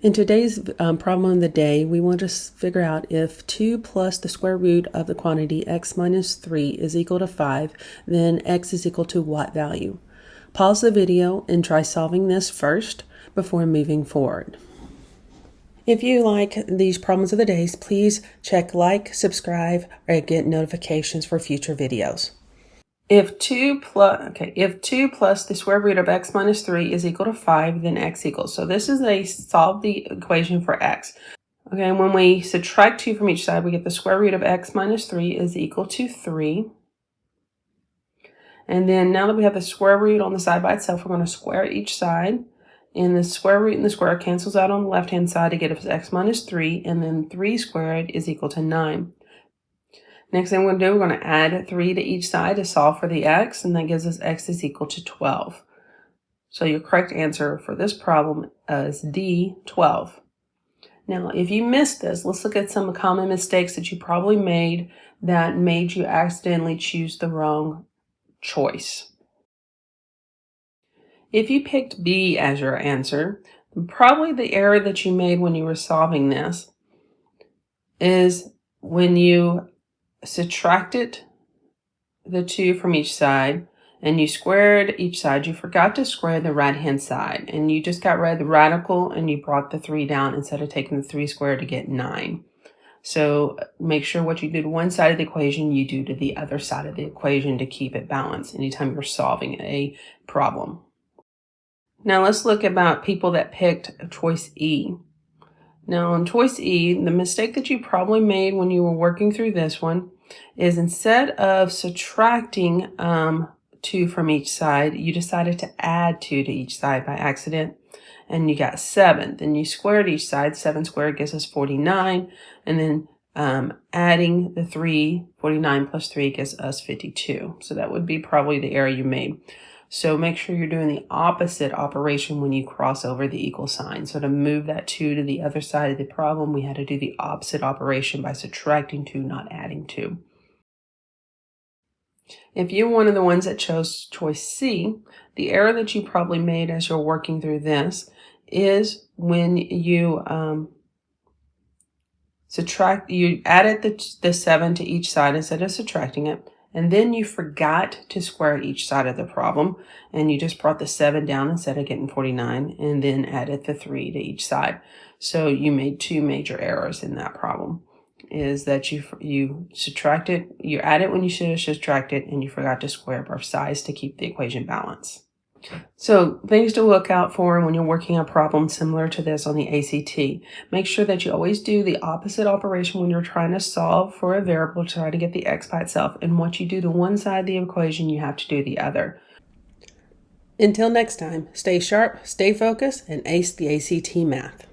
In today's problem of the day, we want to figure out if 2 plus the square root of the quantity x minus 3 is equal to 5, then x is equal to what value? Pause the video and try solving this first before moving forward. If you like these problems of the days, please check like, subscribe, or get notifications for future videos. If 2 plus the square root of x minus 3 is equal to 5, then x equals. So this is solve the equation for x. Okay, and when we subtract 2 from each side, we get the square root of x minus 3 is equal to 3. And then now that we have the square root on the side by itself, we're going to square each side. And the square root and the square cancels out on the left-hand side to get us x minus 3. And then 3 squared is equal to 9. Next thing we're going to do, we're going to add 3 to each side to solve for the x, and that gives us x is equal to 12. So your correct answer for this problem is D, 12. Now, if you missed this, let's look at some common mistakes that you probably made that made you accidentally choose the wrong choice. If you picked B as your answer, probably the error that you made when you were solving this is when you subtracted the 2 from each side and you squared each side, you forgot to square the right hand side and you just got rid of the radical and you brought the 3 down instead of taking the 3 squared to get 9. So make sure what you do to one side of the equation you do to the other side of the equation to keep it balanced anytime you're solving a problem. Now let's look about people that picked choice E. Now on choice E, the mistake that you probably made when you were working through this one is instead of subtracting 2 from each side, you decided to add 2 to each side by accident, and you got 7. Then you squared each side. 7 squared gives us 49, and then adding the 3, 49 plus 3 gives us 52. So that would be probably the error you made. So make sure you're doing the opposite operation when you cross over the equal sign. So to move that 2 to the other side of the problem, we had to do the opposite operation by subtracting 2, not adding 2. If you're one of the ones that chose choice C, the error that you probably made as you're working through this is when you you added the 7 to each side instead of subtracting it. And then you forgot to square each side of the problem, and you just brought the 7 down instead of getting 49, and then added the 3 to each side. So you made 2 major errors in that problem, is that you added when you should have subtracted, and you forgot to square both sides to keep the equation balanced. So things to look out for when you're working a problem similar to this on the ACT. Make sure that you always do the opposite operation when you're trying to solve for a variable to try to get the x by itself. And what you do to one side of the equation, you have to do the other. Until next time, stay sharp, stay focused, and ace the ACT math.